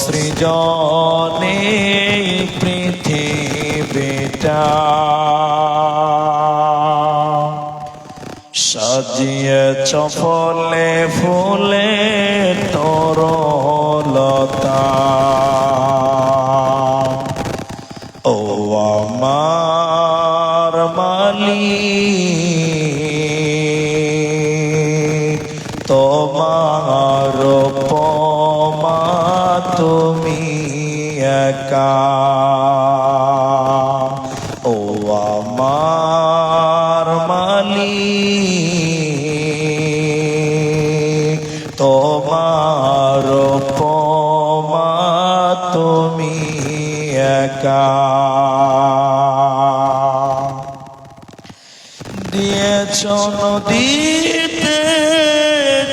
সৃজনে পৃথিবীটা সাজিয়েছ ফলে ফুলে তরলতা। ও আমার মালিক, তোমার উপমা তুমি একা। ও আমার মালিক, তোমার উপমা তুমি একা। দিয়েছ নদীতে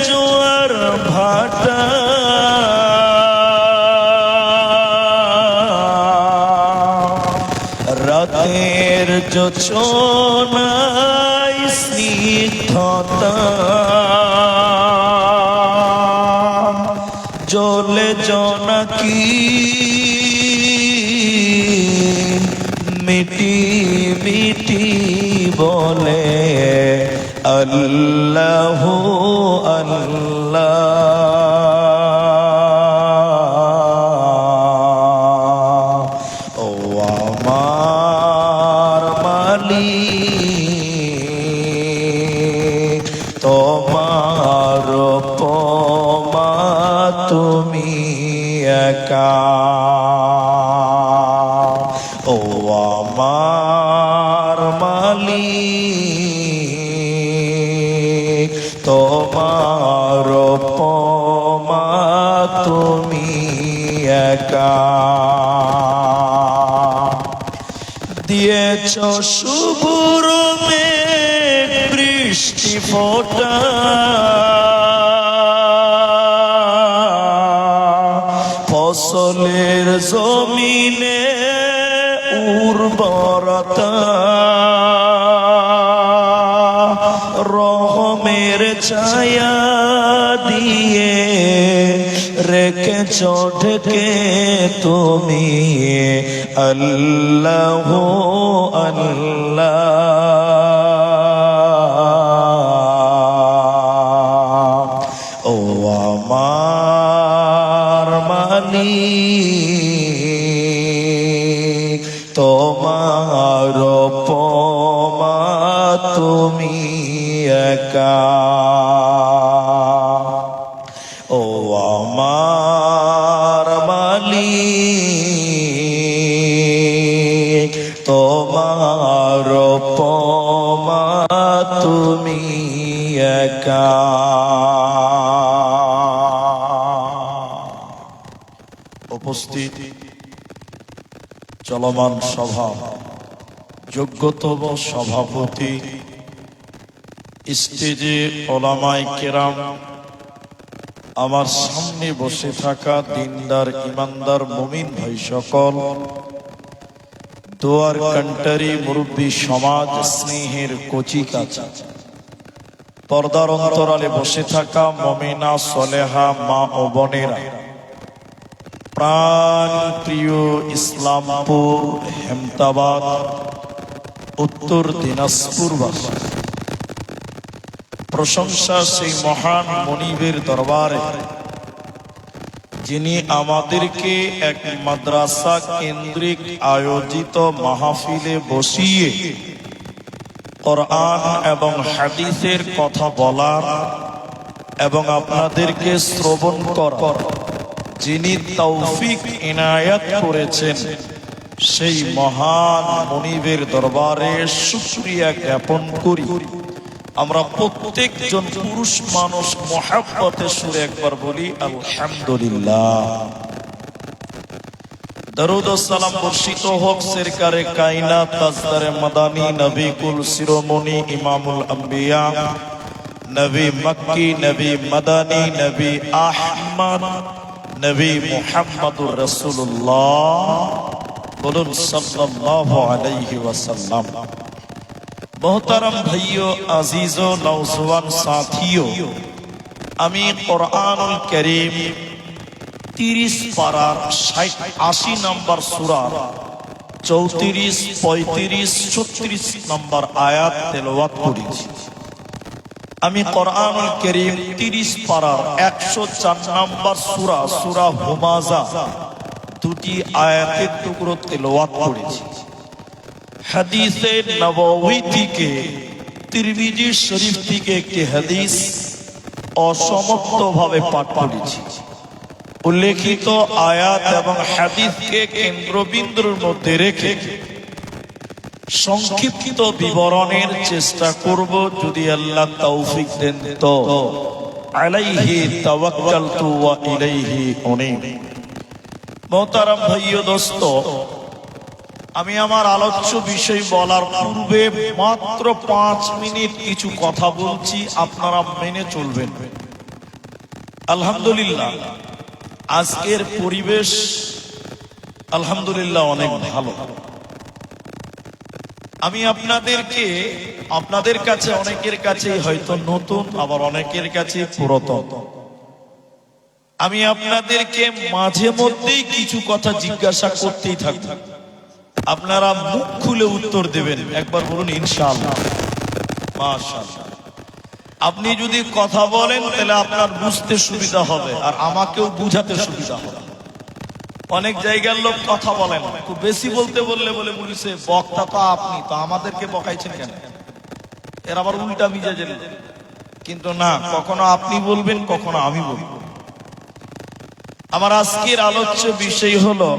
জোয়ার ভাটা, রাতের জোছনায় স্নিগ্ধতা, জ্বলে জোনাকি মিটি মিটি বলে আল্লাহ আল্লাহ। ও আমার মালিক, তোমার উপমা তুমি একা। ও আমার মালিক, তোমার উপমা তুমি একা। দিয়েছ শুভ্র মেঘ বৃষ্টি ফোঁটা, ফসলের জমিনে উর্বরতা, রহমের ছায়া দিয়ে রেখেছ ঢেকে তুমি আল্লাহ আল্লাহ। ও আমার মালিক, তোমার উপমা তুমি একা। ও আমার মালিক, তোমার উপমা তুমি একা। উপস্থিত চলমান সভা যোগ্যতম সভাপতি, স্টেজে ওলামায়ে কেরাম, আমার সামনে বসে থাকা দিনদার ইমানদার মুমিন ভাই সকল, দোয়ার কান্টারি মুরব্বী সমাজ, স্নেহের কচি কাঁচা, পর্দার অন্তরালে বসে থাকা মুমিনা সলেহা মা ও বোনেরা, প্রাণ প্রিয় ইসলামপুর, হেমতাবাদ, উত্তর দিনাজপুরবাসী, প্রশংসা সেই মহান মনিবের দরবারে যিনি আমাদেরকে এক মাদ্রাসা কেন্দ্রিক আয়োজিত মাহফিলে বসিয়ে কোরআন এবং হাদিসের কথা বলার এবং আপনাদেরকে শ্রবণ করার যিনি তৌফিক ইনায়াত করেছেন, সেই মহান মনিবের দরবারে শুকরিয়া জ্ঞাপন করি। আমরা প্রত্যেকজন পুরুষ মানুষ মুহাব্বতের সুরে একবার বলি আলহামদুলিল্লাহ। দরুদ ও সালাম বর্ষিত হোক সরকারে কায়নাত তাজদারে মাদানী নবী কুল শিরোমণি ইমামুল আম্বিয়া নবী মক্কি নবী মাদানী নবী আহমদ নবী মুহাম্মদুর রাসূলুল্লাহ, বলুন সাল্লাল্লাহু আলাইহি ওয়াসাল্লাম। मोहतरम भाइयों, अजीजों, नौजवान साथियों, আমি কোরআনুল কারীম 30 পারার 80 নম্বর সূরা 34, 35, 36 নম্বর আয়াত তেলাওয়াত করেছি। আমি কোরআনুল কারীম 30 পারার 104 নম্বর সূরা সূরা হুমাযা দুটি আয়াতের টুকরো তেলাওয়াত করেছি। হাদিসে নববী থেকে তিরমিজি শরীফ থেকে একটি হাদিস অসমাপ্ত ভাবে পাঠ করেছি। উল্লেখিত আয়াত এবং হাদিসকে কেন্দ্রবিন্দুর মধ্যে রেখে সংক্ষিপ্ত বিবরণের চেষ্টা করব, যদি আল্লাহ তৌফিক দেন তো। আলাইহি তাওয়াক্কালতু ওয়া ইলাইহি উনীব। মোহতারাম ভাই ও দোস্ত, আমি আমার আলোচ্য বিষয় বলার পূর্বে মাত্র 5 মিনিট কিছু কথা বলছি, আপনারা মেনে চলবেন। আলহামদুলিল্লাহ, আজকের পরিবেশ আলহামদুলিল্লাহ অনেক ভালো। আমি আপনাদের কাছে অনেকের কাছে হয়তো নতুন, আবার অনেকের কাছে পুরাতন। আমি আপনাদেরকে মাঝে মধ্যেই কিছু কথা জিজ্ঞাসা করতেই থাকি, আপনারা মুখ খুলে উত্তর দেবেন। একবার বলুন ইনশাআল্লাহ। মাশাআল্লাহ। আপনি যদি কথা বলেন তাহলে আপনার বুঝতে সুবিধা হবে, আর আমাকেও বুঝাতে সুবিধা হবে। অনেক জায়গার লোক কথা বলেন, খুব বেশি বলতে বললে বলে বলছে বক্তা তো আপনি, তো আমাদেরকে বকাইছেন কেন? এর আবার উল্টা মিজাজের। কিন্তু না, কখনো আপনি বলবেন, কখনো আমি বলবো। আমার আজকের আলোচ্য বিষয় হলো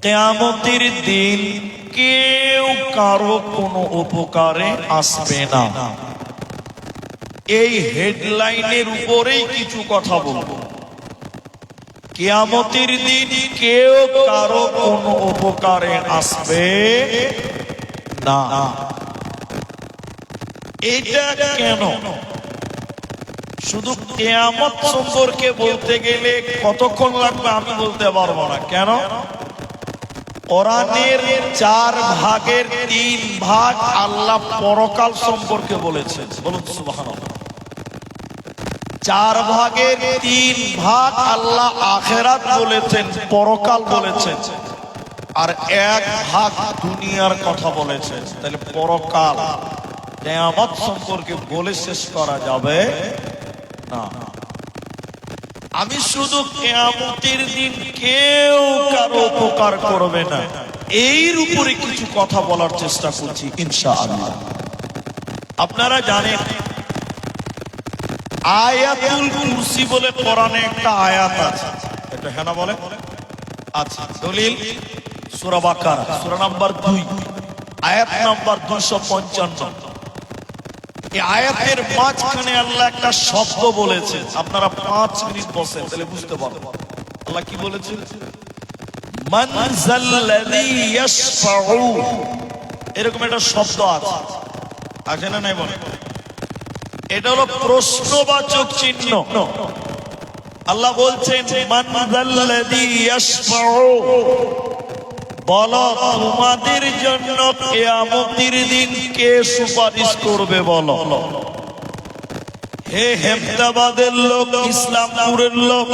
কিয়ামতের দিন কেউ কারো কোনো উপকারে আসবে না। এই হেডলাইনের উপরেই কিছু কথা বলবো। কিয়ামতের দিন কেউ কারো কোনো উপকারে আসবে না। এটা কেন? শুধু কিয়ামত সম্পর্কে বলতে গেলে কতক্ষণ লাগবে আমি বলতে পারবো না। কেন? কোরআনের 4 ভাগের 3 ভাগ আল্লাহ পরকাল সম্পর্কে বলেছেন। বলুন সুবহানাল্লাহ। 4 ভাগের 3 ভাগ আল্লাহ আখিরাত বলেছেন, পরকাল বলেছেন, আর 1 ভাগ দুনিয়ার কথা বলেছেন। তাহলে পরকাল কিয়ামত সম্পর্কে বলে শেষ করা যাবে না। আমি শুধু কিয়ামতের দিন কেউ কারো উপকার করবে না এর উপরে কিছু কথা বলার চেষ্টা করছি ইনশাআল্লাহ। আপনারা জানেন আয়াতুল কুরসি বলে কোরআনে একটা আয়াত আছে, এটা হ্যাঁ না বলে? আচ্ছা, দলিল সূরা বাকারা সূরা নাম্বার 2 আয়াত নাম্বার 255। এই আয়াতের মাঝখানে আল্লাহ একটা শব্দ বলেছেন। আপনারা 5 মিনিট বসেন, তাহলে বুঝতে পারবেন আল্লাহ কি বলেছেন। মান যাল্লাযী ইয়াশফাউ, এরকম একটা শব্দ আছে না নাই বলেন? এটা হলো প্রশ্নবাচক চিহ্ন। আল্লাহ বলছেন মান যাল্লাযী ইয়াশফাউ, বলো তোমাদের জন্য কিয়ামতের দিন কে সুপারিশ করবে বলো। হে হেমদাবাদের লোক, ইসলামপুরের লোক,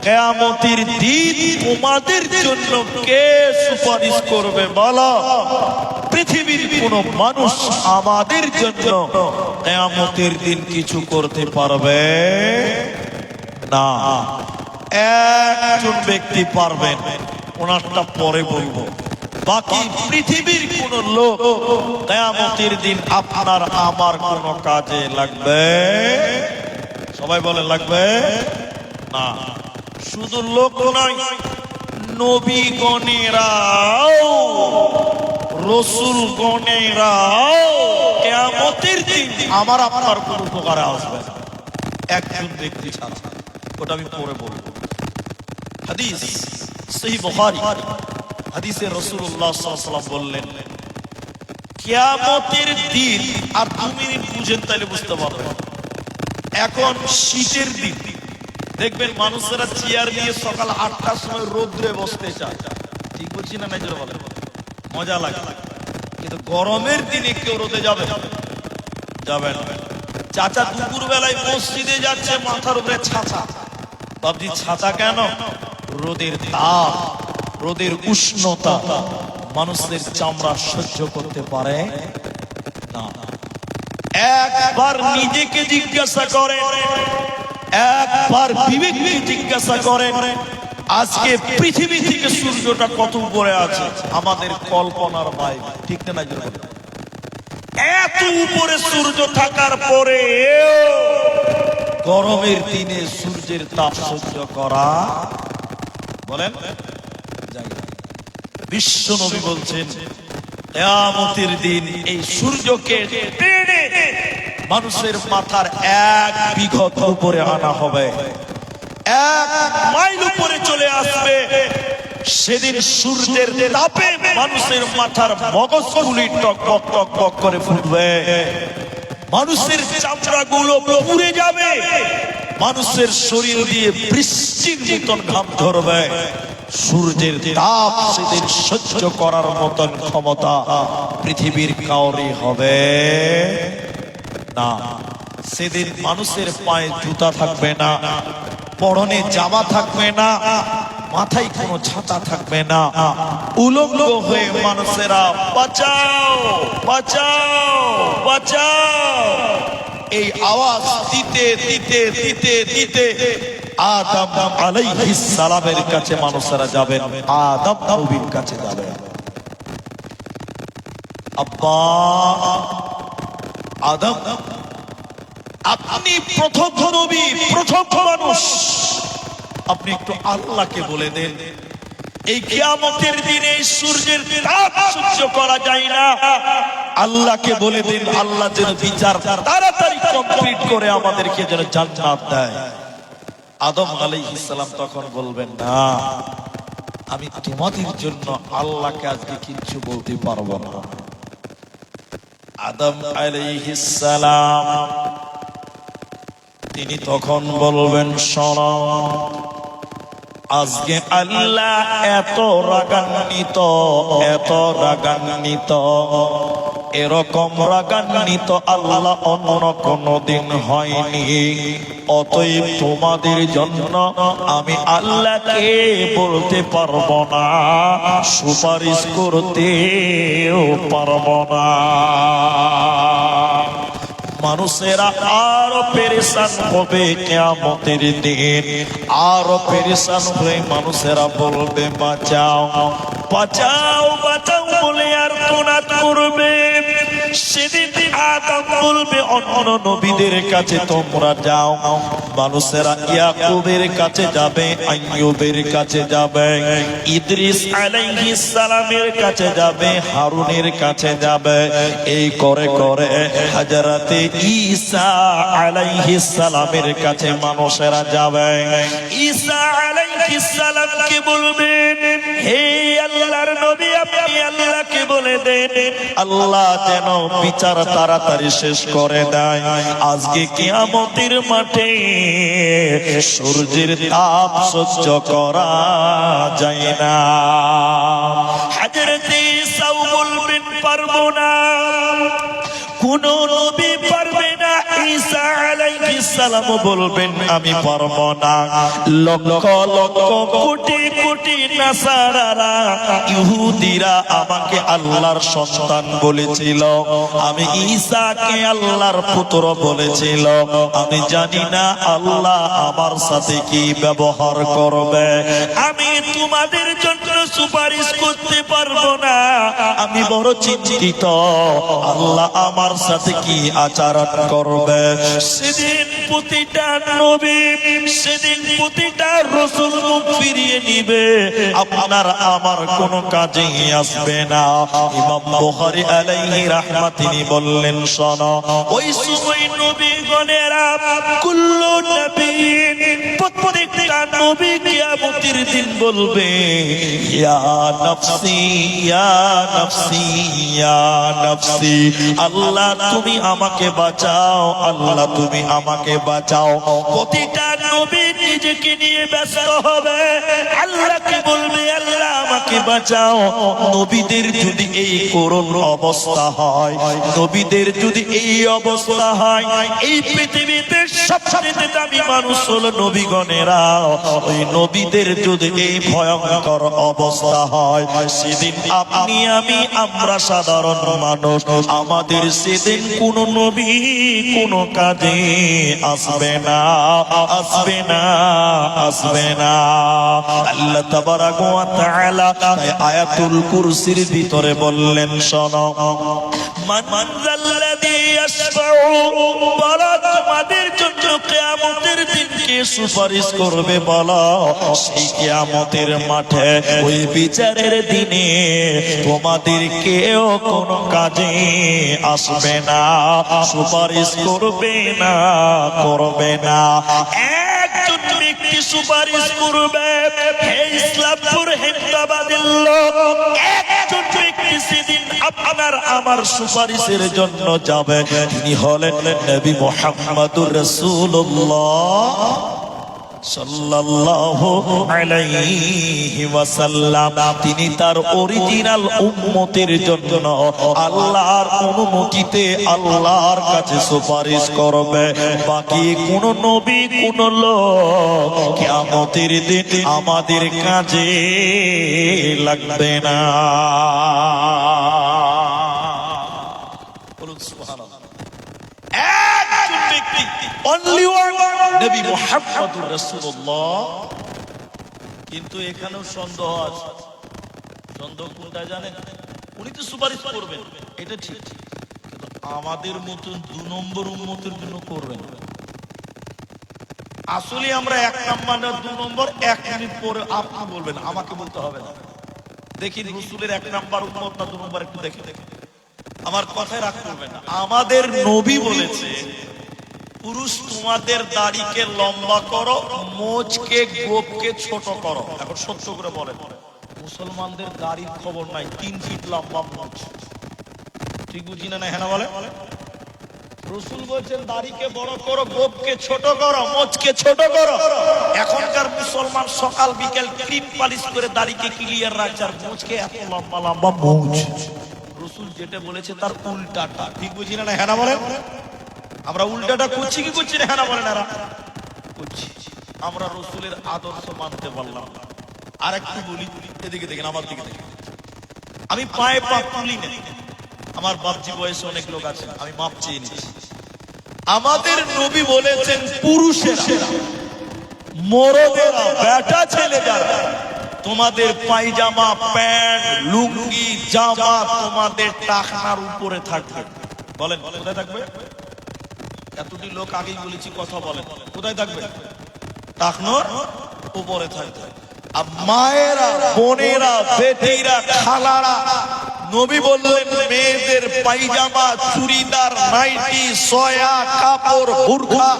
কিয়ামতের দিন তোমাদের জন্য কে সুপারিশ করবে বলো। পৃথিবীর কোন মানুষ আমাদের জন্য কিয়ামতের দিন কিছু করতে পারবে না। একজন ব্যক্তি পারবেন, ওনারটা পরে বলবো। বাকি পৃথিবীর কোন লোক কিয়ামতের দিন আপনার আমার কোন কাজে লাগবে? সবাই বলে লাগবে না। শুধু লোক নয়, নবীগণেরাও রাসূলগণেরাও কিয়ামতের দিন আমার আপনার কোন উপকারে আসবে না, একজন ব্যক্তি ছাড়া। ওটা আমি পরে বলবো। হাদিস সহিহ বুখারী, হাদিসে রাসূলুল্লাহ সাল্লাল্লাহু আলাইহি ওয়াসাল্লাম বললেন কিয়ামতের দিন, আর 2 মিনিট বুঝেন তাহলে বুঝতে পারবেন। এখন শীতের দিন দেখবেন মানুষেরা চেয়ার নিয়ে সকাল 8টার সময় রোদ্রে বসতে চায়। ঠিক বলছি না? নাই বলে মজা লাগে। কিন্তু গরমের দিনে কেউ রোদে যাবে না। চাচা দুপুর বেলায় মসজিদে যাচ্ছে, মাথার উপরে ছাতা, বাবজি ছাতা কেন? রোদের তাপ, রোদের উষ্ণতা মানুষের চামড়া সহ্য করতে পারে না। একবার নিজেকে জিজ্ঞাসা করেন, একবার বিবেককে জিজ্ঞাসা করেন, আজকে পৃথিবী থেকে সূর্যটা কত উপরে আছে আমাদের কল্পনার বাইরে, ঠিক না? এত উপরে সূর্য থাকার পরে গরমের দিনে সূর্যের তাপ সহ্য করা বলেন যায় না। বিশ্ব নবী বলছেন কিয়ামতের দিন এই সূর্যকে টেনে মানুষের মাথার 1 বিঘত উপরে আনা হবে, 1 মাইল উপরে চলে আসবে। সেদিন সূর্যের তাপে মানুষের মাথার মগজগুলি টকবক টকবক করে ফুটবে, মানুষের চামড়াগুলো পুড়ে যাবে, মানুষের শরীর দিয়ে বৃষ্টির মতন ঘাম ধরবে। সূর্যের তাপ সেদিন সহ্য করার মতন ক্ষমতা পৃথিবীর কাউরি হবে না। সেদিন মানুষের পায়ে জুতা থাকবে না, পরনে জামা থাকবে না, মাথায় কোনো ছাতা থাকবে না। উলঙ্গ হয়ে মানুষেরা বাঁচাও বাঁচাও বাঁচাও এই আওয়াজ দিতে দিতে দিতে দিতে আদম আলাইহিস সালামের কাছে মানুষেরা যাবেন, আদম নবীর কাছে যাবেন। আব্বা আদম, আপনি প্রথম নবী, প্রথম মানুষ, আপনি একটু আল্লাহকে বলে দেন এই কিয়ামতের দিনে সূর্যের তাপ সহ্য করা যায় না, আল্লাহকে বলে দেন আল্লাহ যেন বিচার তাড়াতাড়ি কমপ্লিট করে আমাদেরকে যেন জান্নাত দেয়। আদম আলাইহিস সালাম তখন বলবেন না, আমি তোমাদের জন্য আল্লাহকে আজকে কিছু বলতে পারবো না। আদম আলাইহিস সালাম তিনি তখন বলবেন, শোনো, আজকে আল্লাহ এত রাগান্বিত, এত রাগান্বিত, এরকম রাগান্বিত আল্লাহ অন্য কোনো দিন হয়নি। অতএব তোমাদের জন্য আমি আল্লাহকে বলতে পারবো না, সুপারিশ করতেও পারবো না। মানুষেরা আরো পেরেশান হবে কিয়ামতের দিন, আরো পেরেশান হয়ে মানুষেরা বলবে বাঁচাও বাঁচাও বাঁচাও বলে আর তোনাত করবে। সেদিন আদম বলবে অন্য নবীদের কাছে তোমরা যাও, মানুষেরা ইয়াকুবের কাছে যাবে, আইয়ুবের কাছে যাবে, ইদ্রিস আলাইহিস সালামের কাছে যাবে, হারুনের কাছে যাবে। এই করে করে হযরতে ঈসা আলাইহিস সালামের কাছে মানুষেরা যাবে। ঈসা আলাইহিস সালামকে বলবেন, হে আল্লাহর নবী, আপনি আল্লাহকে বলে দেন আল্লাহ যেন বিচার তাড়াতাড়ি শেষ করে দেয়। আজকে কিয়ামতের মাঠে সূর্যের তাপ সহ্য করা যায় না। হযরতে ঈসা বলবেন পারবো না, কোন নবী পারবে না। ঈসা আলাইহিস সালাম বলবেন আমি পারবো না। লক্ষ লক্ষ কোটি কোটি নাসারারা, ইহুদিরা আমাকে আল্লাহর সন্তান বলেছিল, আমি ঈসাকে আল্লাহর পুত্র বলেছিল। আমি জানি না আল্লাহ আমার সাথে কি ব্যবহার করবে। আমি তোমাদের জন্য সুপারিশ করতে পারবো না। আমি বড় চিন্তিত আল্লাহ আমার সাথে কি আচরণ করবে। সেদিন প্রতিটা নবী, সেদিন প্রতিটা রাসূল মুখ ফিরিয়ে নিবে, আপনার আমার কোনো কাজে আসবে না। ইমাম বুখারী আলাইহি রাহমাত তিনি বললেন, শোনো, ওই সময় নবীগণেরা কুল্লু নবীন, প্রত্যেকটা নবী কিয়ামতের দিন বলবে ইয়া নফসি ইয়া নফসি ইয়া নফসি, আল্লাহ তুমি আমাকে বাঁচাও, আল্লাহ তুমি আমাকে বাঁচাও। প্রতিটা নবী নিজেকে নিয়ে ব্যস্ত হবে, আল্লাহকে বলবে আল্লাহ আমাকে বাঁচাও। নবীদের যদি এই করুণ অবস্থা হয়, নবীদের যদি এই অবস্থা হয়, এই পৃথিবীতে সবচেয়ে দামি মানুষ হলো নবীগণেরা। ওই নবীদের যদি এই ভয়ঙ্কর অবস্থা হয়, সেদিন আপনি আমি আমরা সাধারণ মানুষ, আমাদের সেদিন কোন নবী কোন কাজে আসবে না, আসবে না, আসবে না। আল্লাহ তাবারাক ওয়া তাআলা তাই আয়াতুল কুরসির ভিতরে বললেন, শোনো, মান যাল্লাযী ইয়াশফাউ, বলো তোমাদের জন্য কিয়ামতের দিন কে সুপারিশ করবে বলো। সেই কিয়ামতের মাঠে ওই বিচারের দিনে তোমাদের কেউ কোনো কাজে আসবে না, সুপারিশ করবে না, করবে না। একজন ব্যক্তি সুপারিশ করবে, হে ইসলামপুর হেমদাবাদের লোক, একজন ব্যক্তি সেদিন আপনার আমার সুপারিশের জন্য যাবে, তিনি হলেন নবী মুহাম্মদুর রাসূলুল্লাহ সাল্লাল্লাহু আলাইহি ওয়াসাল্লাম। তিনি তার অরিজিনাল উম্মতের জন্য আল্লাহর অনুমতিতে আল্লাহর কাছে সুপারিশ করবে। বাকি কোন নবী কোন লোক কিয়ামতের দিন আমাদের কাজে লাগবে না। বলুন সুবহানাল্লাহ। একজন ব্যক্তি, only one, নবী মুহাম্মদুর রাসূলুল্লাহ। কিন্তু এখানেও সন্দেহ আছে। সন্দেহ কোনটা জানেন? উনি তো সুপারিশ করবেন, এটা ঠিক, কিন্তু আমাদের মতন 2 নম্বর উম্মতের জন্য করবেন। আসলে আমরা 1 নাম্বার না 2 নম্বর, 1 মিনিট পরে আপনি বলবেন, আমাকে বলতে হবে না। দেখি রাসূলের 1 নাম্বার উম্মত না 2 নম্বর, একটু দেখে দেখে আমার কথায় রাগ করবেন না। আমাদের নবী বলেছে, পুরুষ তোমাদের দাড়িকে লম্বা করো, মোচকে গোপকে ছোট করো। এখন সত্য করে বলেন, মুসলমানদের দাড়ির খবর নাই, 3 ফিট লম্বা মোচ। ঠিক বুঝি না? হ্যাঁ না বলে। রাসূল বলেছেন দাড়িকে বড় করো, গোপকে ছোট করো, মোচকে ছোট করো। এখনকার মুসলমান সকাল বিকেল ক্রিম পালিশ করে দাড়িকে ক্লিয়ার রাখছে, আর মোচকে এত লম্বা লম্বা মোচ। রাসূল যেটা বলেছে তার উল্টাটা। ঠিক বুঝি না? হ্যাঁ না বলে। আমরা উল্টাটা করছি কি করছি না? হ্যাঁ না বলেন। করছি। আমরা রাসূলের আদর্শ মানতে পারলাম না। আর একটু বলি, এদিকে দেখেন, আমার দিকে দেখেন। আমি পায়ে পা তুলি না, আমার বাপজি বয়সে অনেক লোক আছে, আমি মাপ চেয়ে নিচ্ছি। আমাদের নবী বলেছেন, পুরুষেরা, মরদেরা, বেটা ছেলেরা, তোমাদের পায়জামা, প্যান্ট, লুঙ্গি, জামা তোমাদের টাকনার উপরে থাকবে। বলেন কোথায় থাকবে? এতটি লোক আগেই বলেছি, কথা বলেন, কোথায় থাকবে? টাকনোর উপরে থাকবে। আর মায়েরা, বোনেরা, বেটিরা, খালারা, নবী বললেন মেয়েদের পায়জামা, চুড়িদার, নাইটি, সয়া কাপড়, বুরখা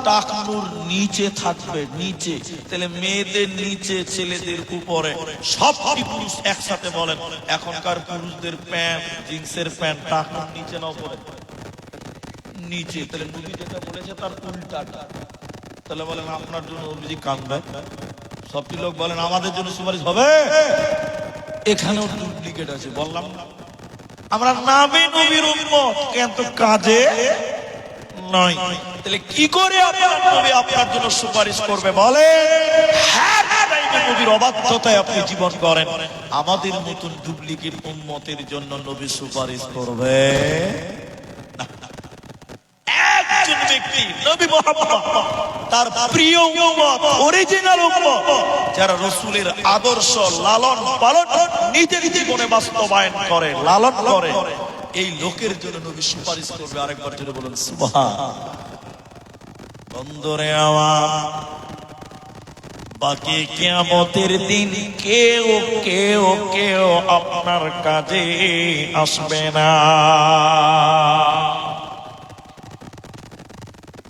টাকনুর নিচে থাকবে, নিচে। তাহলে মেয়েদের নিচে, ছেলেদের উপরে, সবটি পুরুষ একসাথে বলেন। এখনকার পুরুষদের প্যান্ট, জিন্সের প্যান্ট টাকনুর নিচে না উপরে? নিচে। তাহলে নবী যেটা বলেছে তার উল্টাটা। তাহলে বলেন আপনার জন্য নবীজি কাঁদবে? সবটি লোক বলেন আমাদের জন্য সুপারিশ হবে? এখানেও ডুপ্লিকেট আছে, বললাম না। আমরা নামে নবীর উম্মত, কিন্তু কাজে নয়। তাহলে কি করে আপনার নবী আপনার জন্য সুপারিশ করবে? বলে হ্যাঁ, নবীর অবাধ্যতায় আপনি জীবন করেন, আমাদের মতন ডুপ্লিকেট উম্মতের জন্য নবী সুপারিশ করবে না। একজন ব্যক্তি, নবী মুহাম্মদ, তার প্রিয় উম্মত, অরিজিনাল উম্মত, যারা রাসূলের আদর্শ লালন পালন নিজের জীবনে বাস্তবায়ন করে, লালন করে, এই লোকের জন্য নবী সুপারিশ করবে। আরেকবার জোরে বলুন সুবহান। বন্ধুরে আমার, বাকি কিয়ামতের দিন কেউ কেউ কেউ আপনার কাজে আসবে না।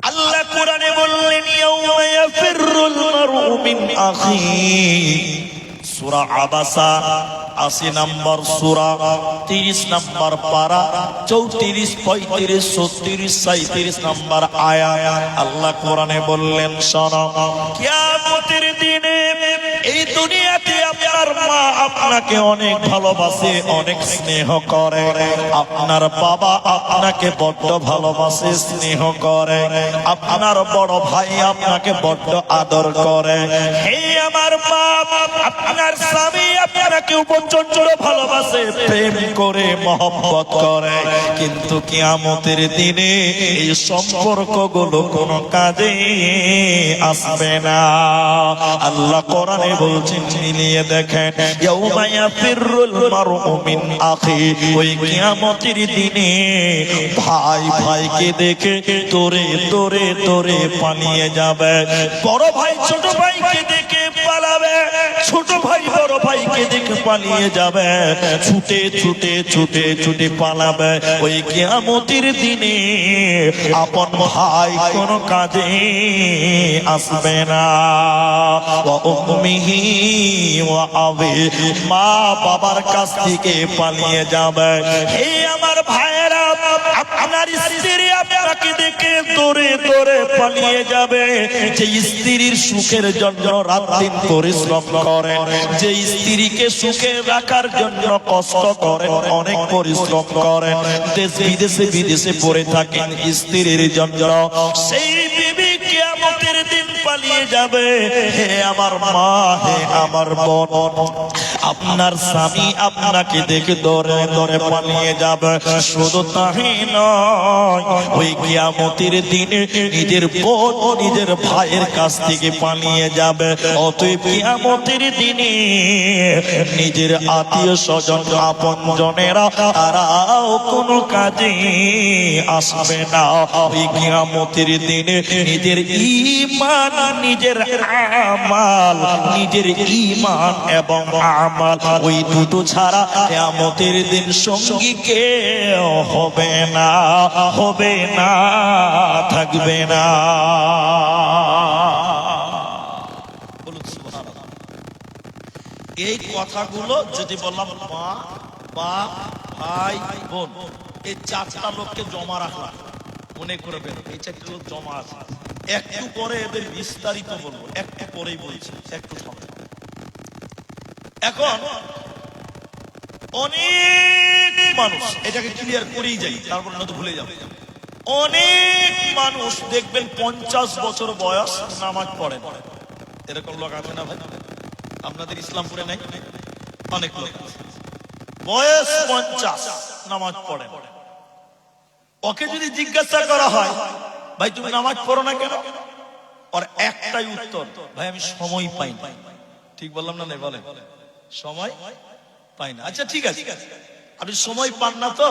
আল্লাহ কোরআনে বললেন, ইয়াউমা ইয়াফিরুল মারউ মিন আখিহি, সূরা আবাসা 80 নম্বর সূরা, 30 নম্বর পারা, 34, 35, 36, 37 নম্বর আয়াত। আল্লাহ কোরআনে বললেন, শোনো, কিয়ামতের দিনে এই দুনিয়াতে আপনার মা আপনাকে অনেক ভালোবাসে, অনেক স্নেহ করে, আপনার বাবা আপনাকে বড্ড ভালোবাসে, স্নেহ করে, আপনার বড় ভাই আপনাকে বড্ড আদর করে। হে আমার বাবা, আপনার স্বামী আপনাকে প্রচন্ড ভালোবাসে, প্রেম করে, মহব্বত করে, কিন্তু কিয়ামতের দিনে এই সম্পর্কগুলো কোনো কাজে আসবে না। আল্লাহ কোরআনে বলছেন, মিলিয়ে দেখেন, ইয়াউমা ইয়াফিরুল মারউ মিন আখি, ওই কিয়ামতের দিনে ভাই ভাইকে দেখে দৌড়ে দৌড়ে দৌড়ে পালিয়ে যাবে, বড় ভাই ছোট ভাইকে দেখে পালাবে, ছোট ভাই বড় ভাইকে দেখে পালিয়ে যাবে, ছুটে ছুটে ছুটে ছুটে পালাবে। ওই কিয়ামতের দিনে আপন ভাই কোন কাজে আসবে না। ওয়া উম্মিহি ওয়া আবি, মা বাবার কাছ থেকে পালিয়ে যাবে। হে আমার ভাইয়েরা, আপনার স্ত্রী আপনাকে দেখে দৌড়ে দৌড়ে পালিয়ে যাবে। যে স্ত্রীর সুখের জন্য রাত দিন পরিশ্রম করেন, যে স্ত্রীকে সুখে রাখার জন্য কষ্ট করেন, অনেক পরিশ্রম করেন, দেশ বিদেশে বিদেশে পড়ে থাকেন স্ত্রীর জন্য, সেই বিবি কিয়ামতের দিন পালিয়ে যাবে। হে আমার মা, হে আমার বোন, আপনার স্বামী আপনাকে দেখে দৌড়ে দৌড়ে পালিয়ে যাবে। শুধু তাই নয়, ওই কিয়ামতের দিনে নিজের বোন নিজের ভাইয়ের কাছ থেকে পালিয়ে যাবে। অতএব কিয়ামতের দিনে নিজের আত্মীয় স্বজন আপন জনেরা তারাও কোনো কাজে আসবে না। ওই কিয়ামতের দিনে নিজের ঈমান, নিজের আমাল, নিজের ঈমান এবং আমাল, ওই দুটো ছাড়া কিয়ামতের দিন সঙ্গী কেউ হবে না, হবে না, থাকবে না। এই কথাগুলো যদি বললাম, মা, বাপ, ভাই, বোন, এই চারটা লোককে জমা রাখলাম, মনে করবেন এই চারটা লোক জমা আছে। একটু পরে এদের বিস্তারিত বলবো, একটু পরেই বলছি, একটু সময়। এখন অনেক মানুষ, এটাকে ক্লিয়ার করেই যাই, তারপর না তো ভুলে যাবে। অনেক মানুষ দেখবেন 50 বছর বয়স নামাজ পড়ে, এরকম লোক আছে না ভাই? আপনাদের ইসলামপুরে নাই? অনেক লোক বয়স 50 নামাজ পড়ে। ওকে যদি জিজ্ঞাসা করা হয়, ভাই তুমি নামাজ পড়ো না কেন? আর একটাই উত্তর, ভাই আমি সময় পাই না। ঠিক বললাম না? নাই বলে সময় পাই না। আচ্ছা ঠিক আছে, আপনি সময় পান না তো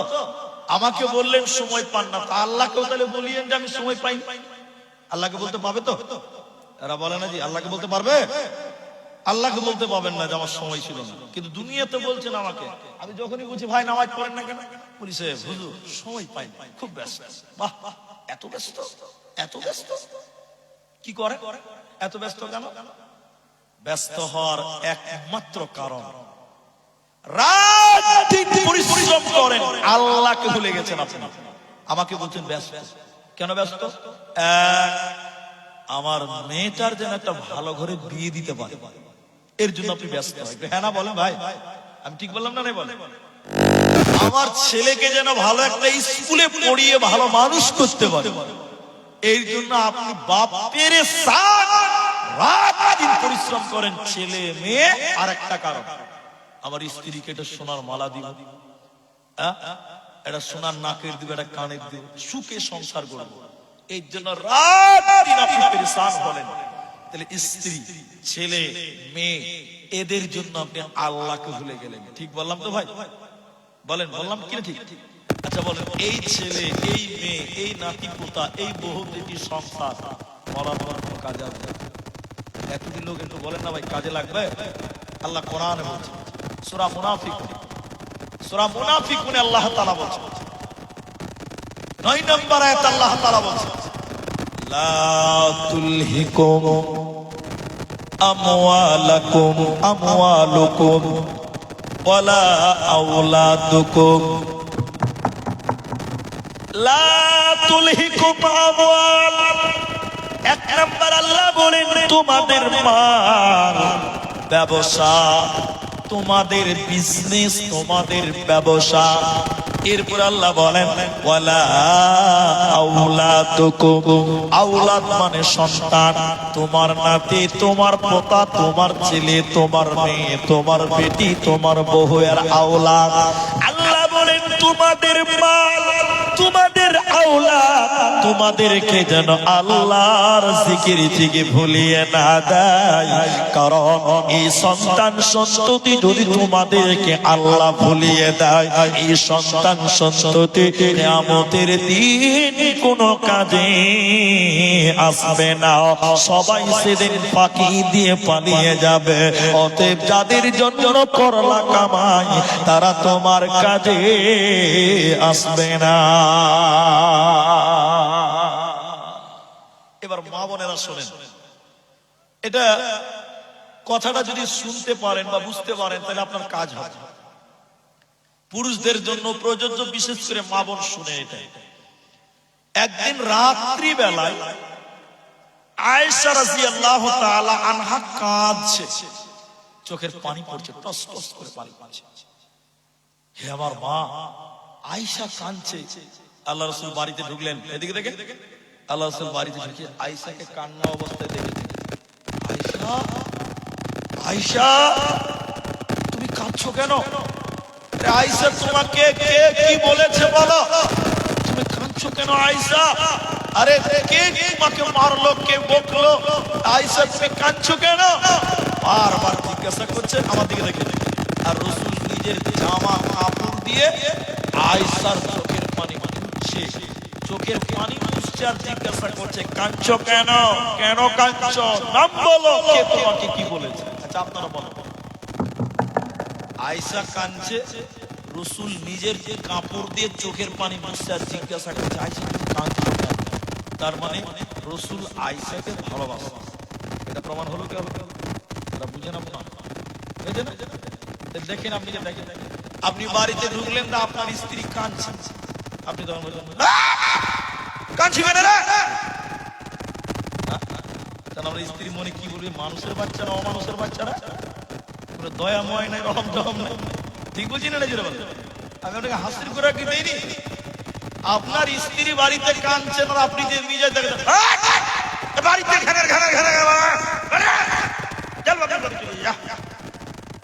আমাকে বললেন সময় পান না, তা আল্লাহকেও তাহলে বলিয়েন যে আমি সময় পাই। আল্লাহকে বলতে পারবে তো? এরা বলে না জি আল্লাহকে বলতে পারবে? আল্লাহকে বলতে পারবেন না যে আমার সময় ছিল না, কিন্তু দুনিয়াতে বলছেন আমাকে। আমি যখনই বলছি ভাই নামাজ পড়েন না কেন, বলিস হুজুর সময় পাই, খুব ব্যস্ত। বাহ, এত ব্যস্ত, এত ব্যস্ত কি করে? এত ব্যস্ত কেন? ব্যস্ত হওয়ার একমাত্র কারণ রাত দিন পরিশ্রম করেন, আল্লাহকে ভুলে গেছেন আপনি। আমাকে বলছেন ব্যস্ত কেন? ব্যস্ত আমার মেয়েটার যেন একটা ভালো ঘরে বিয়ে দিতে পারে, এর জন্য আপনি ব্যস্ত। হ্যাঁ না বলেন ভাই? আমি ঠিক বললাম না? নাই বলে আমার ছেলেকে যেন ভালো একটা স্কুলে পড়িয়ে ভালো মানুষ করতে পারে, এই জন্য আপনি বাপের রাত দিন পরিশ্রম করেন, ছেলে মেয়ে। আর একটা কারণ, আমার স্ত্রীকে এটা সোনার মালা দিব, এটা সোনার নাকের দিব, এটা কানের দিব, সুখে সংসার করবো, এই জন্য রাত দিন আপনি পেরেশান হলেন। তাহলে স্ত্রী, ছেলে, মেয়ে, এদের জন্য আপনি আল্লাহকে ভুলে গেলেন। ঠিক বললাম তো ভাই? বলেন বললাম কি ঠিক? আচ্ছা বলেন, এই ছেলে, এই মেয়ে, এই নাতি পোতা, এই বহু বেটি সংসার মরার পর কাজে আসবে? এতদিন লোক একটু বলেন না ভাই কাজে লাগবে? আল্লাহ কোরআনে বলছে, সূরা মুনাফিকুন, সূরা মুনাফিকুনে আল্লাহ তাআলা বলছে 9 নম্বর আয়াত আল্লাহ তাআলা বলছে, লা তুলহিকুম আমওয়ালুকুম ওয়ালা আওলাদুকুম, লা তুলহিকুম আমওয়াল। এক নম্বর আল্লাহ বলেন তোমাদের মাল ব্যবসা, তোমাদের বিজনেস, তোমাদের ব্যবসা। এরপর আল্লাহ বলেন ওয়ালা আওলাদুকুম, আওলাদ মানে সন্তান, তোমার নাতি, তোমার পোতা, তোমার ছেলে, তোমার মেয়ে, তোমার বেটি, তোমার বউ এর আওলাদ। আল্লাহ বলেন তোমাদের মাল, তোমাদের আওলাদ, তোমাদেরকে যেন আল্লাহর জিকির থেকে ভুলিয়ে না দেয়। কারণ এই সন্তান সন্ততি যদি তোমাদেরকে আল্লাহ ভুলিয়ে দেয়, এই সন্তান সন্ততি কিয়ামতের দিন কোনো কাজে আসবে না, সবাই সেদিন ফাঁকি দিয়ে পালিয়ে যাবে। অতএব যাদের জন্য করলা কামাই তারা তোমার কাজে আসবে না। এবার মা বোনেরা শোনেন, এটা কথাটা যদি শুনতে পারেন বা বুঝতে পারেন তাহলে আপনার কাজ হবে। পুরুষদের জন্য প্রযোজ্য, বিশেষ করে মা বোন শুনে এটা। একদিন রাত্রি বেলায় আয়েশা রাদিয়াল্লাহু তাআলা আনহা কাঁদছে, চোখের পানি পড়ছে, টস টস করে পানি পড়ছে। হে আমার মা, আয়েশা কাঁদছে। আল্লাহ রাসূল বাড়িতে ঢুকলেন, এদিকে দেখে আল্লাহ রাসূল বাড়িতে ঢুকে আয়েশাকে কান্না অবস্থায় দেখেছেন। আয়েশা, আয়েশা তুমি কাঁদছো কেন? আয়েশা তোমাকে কে কি বলেছে বলো, তুমি কাঁদছো কেন আয়েশা? আরে কে তোমাকে মারলো, কে বকলো? আয়েশা তুমি কাঁদছো কেন? বারবার জিজ্ঞাসা করছে, আমার দিকে দেখে। আর রাসূল নিজের জামা কাপড় দিয়ে আয়েশার চোখের পানি মুছছে, চোখের পানি মুছছে আর জিজ্ঞাসা করছে কাঁদছো কেন, কেন কাঁদছো, নাম বলো, কে তোমাকে কি বলেছে? আচ্ছা আপনারা বলো। আয়েশা কাঁদছে, রাসূল নিজের কাপড় দিয়ে চোখের পানি মুছছে আর জিজ্ঞাসা করছে আয়েশা তুমি কাঁদছো কেন? তার মানে রাসূল আয়েশাকে ভালোবাসে। এটা প্রমাণ হলো কি হলো? এটা বুঝেন আপনারা? দেখেন, আপনি দেখেন, আপনি বাড়িতে ঢুকলেন না, আপনার স্ত্রী কাঁদছে, আপনি তখন বললেন কাঁদছি কেন রে? তাহলে আমার স্ত্রী মনে কি বলবে, মানুষের বাচ্চারা অমানুষের বাচ্চারা, কোনো দয়া ময় নাই, রহম টহম নাই। ঠিক বলছি না? জোরে বলেন। আমি আপনাকে হাসির করে কি দেইনি? আপনার স্ত্রী বাড়িতে কাঁদছেন আর আপনি যে নিজে দেখেন বাড়িতে ঘানের ঘানের ঘানের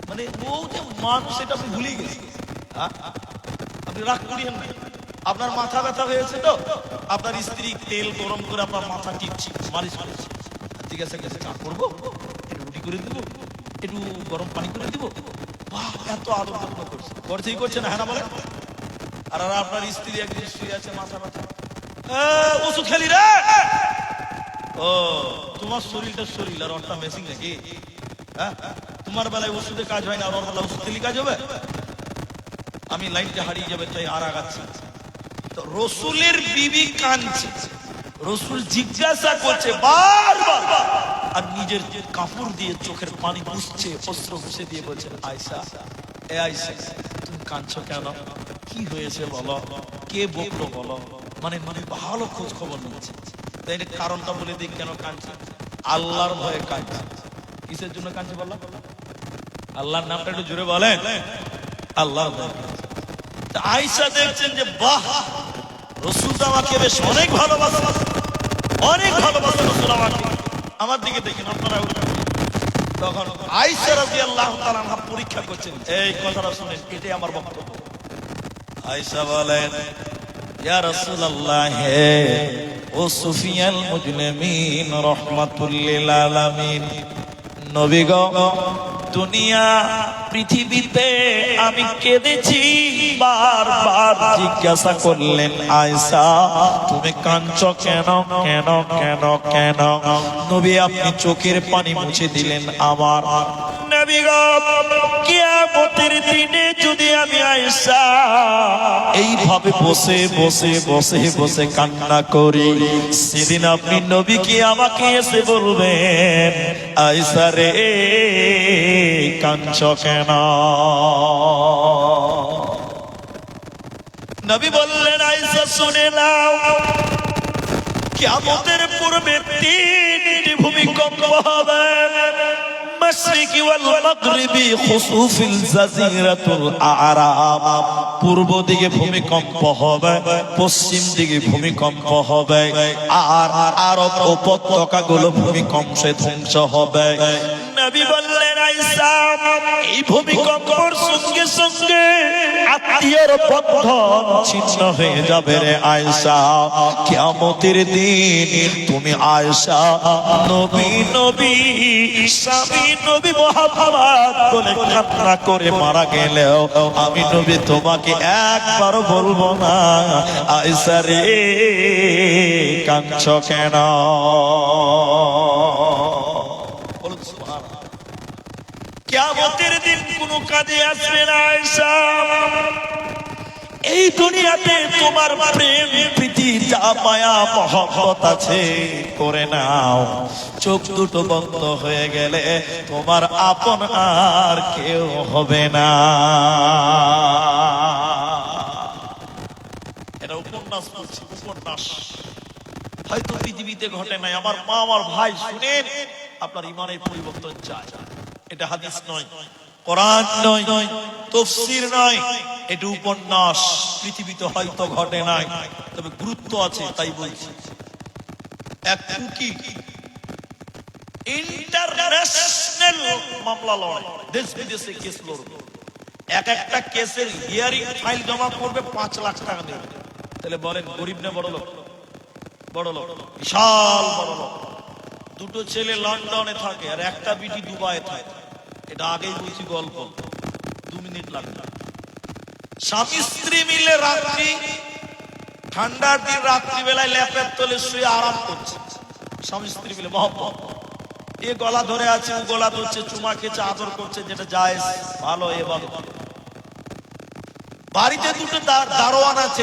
মানে ও যে মানুষ এটা আপনি ভুলে গেছেন। আপনি রাগ করিয়েন না। আপনার মাথা ব্যথা হয়েছে তো আপনার স্ত্রী তেল গরম করে আপনার মাথা টিপছি, মালিশ করছে। ঠিক আছে, চা করবো, একটু রুটি করে দিব, একটু গরম পানি করে দিব। বাহ, এত আদর যত্ন করছে, করছেই করছে না, হ্যাঁ না বলে? আর আপনার স্ত্রী একদিন শুয়ে আছে, মাথা ব্যথা, ওষুধ খেলি রে। ও তোমার শরীরটা শরীর আর ওরটা মেশিন নাকি? হ্যাঁ, তোমার বেলায় ওষুধে কাজ হয় না, আর ওর বেলায় ওষুধ খেলি কাজ হবে? আমি লাইনটা হারিয়ে যাবে তাই আর আগাচ্ছি। তো রাসূলের বিবি কাঁদছে, রাসূল জিজ্ঞাসা করছে বারবার, আর নিজের কাপড় দিয়ে চোখের পানি মুছছে, অশ্রু মুছে দিয়ে বলছে আয়েশা, এ আয়েশা তুমি কাঁদছো কেন, কি হয়েছে বলো, কে বকলো বলো। মানে ভালো খোঁজ খবর নিচ্ছে। তাই কারণটা বলে দিই কেন কাঁদছে। আল্লাহর ভয়ে কাঁদছে। কিসের জন্য কাঁদছে বললাম? আল্লাহর নামটা একটু জোরে বলেন। আল্লাহর ভয়ে। আয়েশা দেখছেন যে বাহ, রাসূল আমাকে বেশ অনেক ভালোবাসে, অনেক ভালোবাসে রাসূল আমাকে। আমার দিকে দেখেন আপনারা। তখন আয়েশা রাদিয়াল্লাহু তাআলা আনহা পরীক্ষা করছেন, এই কথাটা শুনেন, এটাই আমার বক্তব্য। আয়েশা বলেন, ইয়া রাসূলুল্লাহ, হে ও সুফিয়াল মুজলিমিন রাহমাতুল লিল আলামিন, নবী গো, দুনিয়া পৃথিবীতে আমি কেঁদেছি। বারবার জিজ্ঞাসা করলেন আয়েশা তুমি কাঁদছো কেন, কেন কেন কেন? নবী আপনি চোখের পানি মুছে দিলেন আমার। নবী গো, কিয়ামতের দিনে যদি আমি আয়েশা এইভাবে বসে বসে বসে বসে কান্না করি, সেদিন আপনি নবী কি আমাকে এসে বলবেন আয়েশা রে কাঁদছো কেন? নবী বললেন আয়েশা শুনে নাও, কিয়ামতের পূর্বে তিনটি ভূমিকম্প হবে। মাশরিকি ওয়াল মাগরিবি খুসুফিল জাজিরাতুল আরাব, পূর্ব দিকে ভূমিকম্প হবে, পশ্চিম দিকে ভূমিকম্প হবে, আর আরব উপত্যকাগুলো ভূমিকম্পে ধ্বংস হবে। নবী বললেন, আয়েশা, এই ভূমিকম্পের সঙ্গে সঙ্গে আত্মীয়র বন্ধন ছিন্ন হয়ে যাবে রে আয়েশা। কিয়ামতের দিন তুমি আয়েশা নবী নবী স্বামী নবী মুহাম্মদ বলে কান্না করে মারা গেলেও আমি নবী তোমাকে একবার বলবো না, আয়েশা রে কাঁদছো কেন? কিয়ামতের দিন কোনো কাজে আসবে না আয়েশা। এই দুনিয়াতে তোমার প্রেম প্রীতি যা মায়া মহব্বত আছে করে নাও, চোখ দুটো বন্ধ হয়ে গেলে তোমার আপন আর কেউ হবে না। এটা উপন্যাস বলছি, উপন্যাস, হয়তো পৃথিবীতে ঘটে নাই। আমার মা আমার ভাই শুনেন, আপনার ইমানের পরিবর্তন চায়। এটা হাদিস নয়, কোরআন নয়, তাফসীর নয়, এটা উপন্যাস। পৃথিবীতে হয়তো ঘটে নাই, তবে গুরুত্ব আছে তাই বলছি। এক উকিল ইন্টারন্যাশনাল মামলা লড়ে, দেশ বিদেশে কেস লড়বে। এক একটা কেসের হিয়ারিং ফাইল জমা করবে 5 লাখ টাকা দেবে। তাহলে বলেন গরিব না বড় লোক? বড় লোক, বিশাল বড় লোক। দুটো ছেলে লন্ডনে থাকে আর একটা বিটি দুবাইয়ে থাকে। এটা আগেই বলছি, গল্প 2 মিনিট লাগবে। স্বামী স্ত্রী মিলে রাত্রি, ঠান্ডার দিন রাত্রিবেলায় ল্যাপের তলে শুয়ে আরাম করছে। স্বামী স্ত্রী মিলে মহব্বত, এ গলা ধরে আছে, ও গলা ধরছে, চুমা খেছে, আদর করছে, যেটা জায়েজ ভালো ইবাদত। বাড়িতে দুটো দারোয়ান আছে,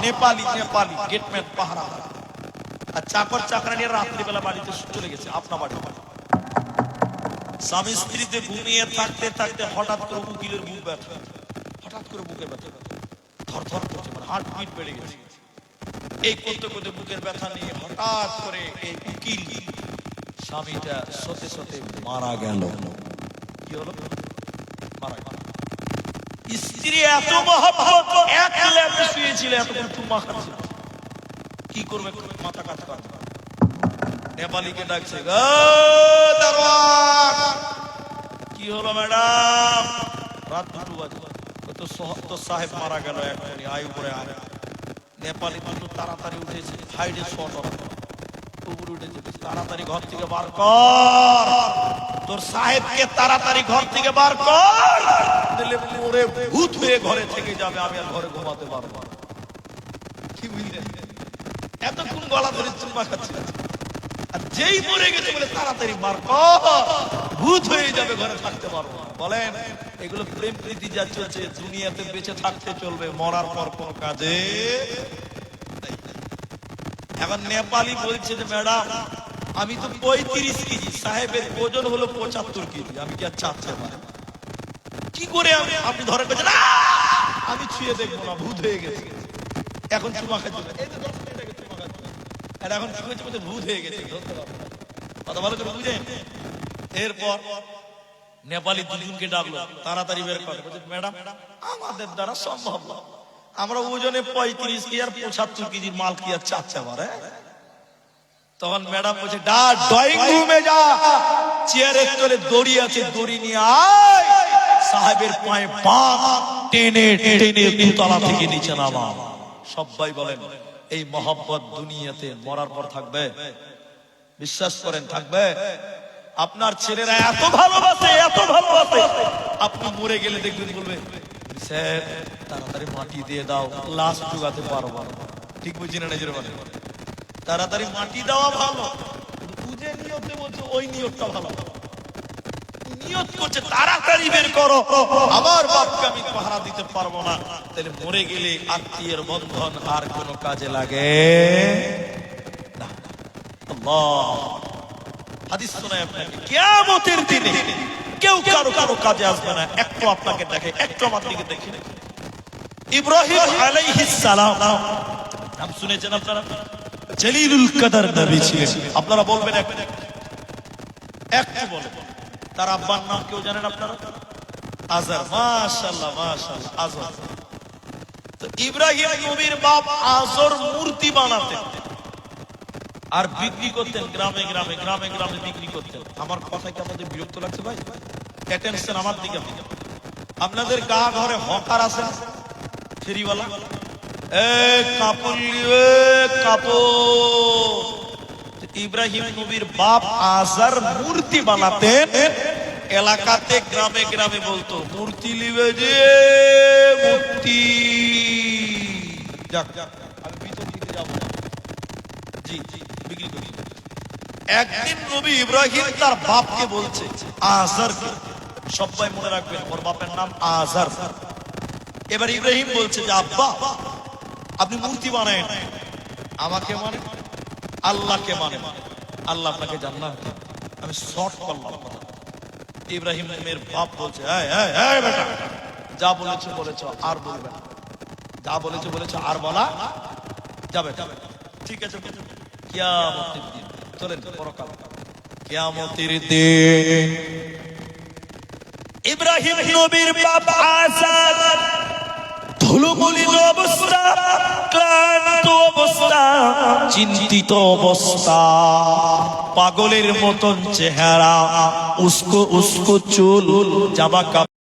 নেপালি গেটম্যান পাহারা, আর চাকর চাকরা নিয়ে রাত্রিবেলা বাড়িতে চলে গেছে, আপনার বাড়ি। স্বামী স্ত্রীতে ঘুমিয়ে থাকতে থাকতে হঠাৎ করে উকিলের বুক ব্যথা, হঠাৎ করে বুকে ব্যথা, ধরধর করছে, মানে হার্ট বিট বেড়ে গেছে। এই করতে করতে বুকের ব্যথা নিয়ে হঠাৎ করে এই উকিল স্বামীটা সতে সতে মারা গেল। কি হলো? মারা গেল। স্ত্রী এত মহব্বত, এক ল্যাপে শুয়েছিল, এতক্ষণ চুম্মা খাচ্ছিল, কি করবে? মাথা কাটা কাটা। নেপালিকে ডাকছে, কি হলো ম্যাডাম? রাত 2 বাজে, তো সাহেব মারা গেল, এখনই আয় উপরে আয়। নেপালি কিন্তু তাড়াতাড়ি উঠেছে, হাইডে শট উপরে উঠেছে, তাড়াতাড়ি ঘর থেকে বার কর, তোর সাহেবকে তাড়াতাড়ি ঘর থেকে বার কর, দিলে ওরে ভূত হয়ে ঘরে থেকে যাবে, আমি আর ঘরে ঘুমাতে পারবো না। কি বুঝলেন? এতক্ষণ গলা ধরে চুম্মা খাচ্ছিল, আর যেই মরে গেছে বলে তাড়াতাড়ি বার কর, ভূত হয়ে যাবে, ঘরে থাকতে পারবো না। বলেন, এগুলো প্রেম প্রীতি যা চলছে, দুনিয়াতে বেঁচে থাকতে চলবে, মরার পর কোন কাজে। এখন নেপালি বলছে যে ম্যাডাম, আমি তো 35 কেজি, সাহেবের ওজন হলো 75 কেজি, আমি কি আর চাচ্ছে পারি? কি করে আপনি ধরে পেয়েছেন? আমি ছুঁয়ে দেখবো না, ভূত হয়ে গেছে। এখন চুমা খাচ্ছে, এই তো 10 মিনিট আগে চুমা খাচ্ছে, আর এখন ছুঁয়ে ছুঁয়ে ভূত হয়ে গেছে, ধরতে পারবো না। কথা ভালো করে বুঝেন? এরপর নেপালি দুজনকে ডাকলো, তাড়াতাড়ি বের করে। বলছে ম্যাডাম, আমাদের দ্বারা সম্ভব না, আমরা ওজনে 35 কেজি আর 75 কেজির মাল কি আর চাচ্ছে পারে? তখন ম্যাডাম বলছে, ড্রয়িং রুমে যা, চেয়ারের তলে দড়ি আছে, দড়ি নিয়ে আয়, সাহেবের পায়ে পা টেনে টেনে 2 তলা থেকে নিচে নামা। সবাই বলেন, এই মহব্বত দুনিয়াতে মরার পর থাকবে? বিশ্বাস করেন থাকবে? আপনার ছেলেরা এত ভালোবাসে, এত ভালোবাসে, আপনি মরে গেলে দেখবেন বলবে, স্যার তাড়াতাড়ি মাটি দিয়ে দাও, লাশ জোগাতে পারবো না। ঠিক বুঝি না? নিজের মানে তাড়াতাড়ি মাটি দেওয়া ভালো, বুঝে নিয়তে বলছে ওই নিয়তটা ভালো। নিয়ত করছে তাড়াতাড়ি বের করো, আমার বাপকে আমি পাহারা দিতে পারবো না। তাহলে মরে গেলে আত্মীয়ের বন্ধন আর কোনো কাজে লাগে না। আল্লাহ হাদিস শোনায় আপনাকে, কিয়ামতের দিনে কেউ কারো কারো কাজে আসবে না। একটু আপনাকে দেখে, একটু আমার দিকে দেখে। ইব্রাহিম আলাইহিস সালাম, নাম শুনেছেন আপনারা? জলিলুল কদর নবী ছিলেন। আপনারা বলবেন একটু বলেন, তার আব্বার নাম কেউ জানেন আপনারা? আজার। মাশাআল্লাহ মাশাআল্লাহ, আজার। তো ইব্রাহিম নবীর বাপ আজর মূর্তি বানাতেন আর বিক্রি করতেন, গ্রামে গ্রামে গ্রামে গ্রামে বিক্রি করতেন। আমার কথা কি আপনাদের বিরক্ত লাগছে ভাই? অ্যাটেনশন আমার দিকে। আপনাদের গা ঘরে হকার আছে না? ফেরিওয়ালা, কাপড় লিবে কাপড়। ইব্রাহিম নবীর বাপ আজার মূর্তি বানাতেন, এলাকাতে গ্রামে গ্রামে বলতো মূর্তি লিবে যে মূর্তি। যাক, আমি ভিতর দিকে যাবো না। জি জি, বিক্রি করি। একদিন নবী ইব্রাহিম তার বাপকে বলছে আজার, সবাই মনে রাখবেন ওর বাপের নাম আজার। এবার ইব্রাহিম বলছে যে আব্বা, আপনি মূর্তি বানায়েন, আমাকে মানে আল্লাহকে মানে, আল্লাহ আপনাকে জান্নাত দেন। আমি শর্ট করলাম কথা। ইব্রাহিমের বাপ বলছে বেটা, যা বলেছো বলেছো, আর বলবে না। যা বলেছো বলেছো, আর বলা যাবে। ঠিক আছে, কিয়ামতের দিন চলেন, পরকাল কিয়ামতের দিন ইব্রাহিম নবীর বাপ আজার ধুলোমলিন অবস্থা, ক্লান্ত অবস্থা, চিন্তিত অবস্থা, পাগলের মতন চেহারা, উস্কো উস্কো চুল, জামা কাপড়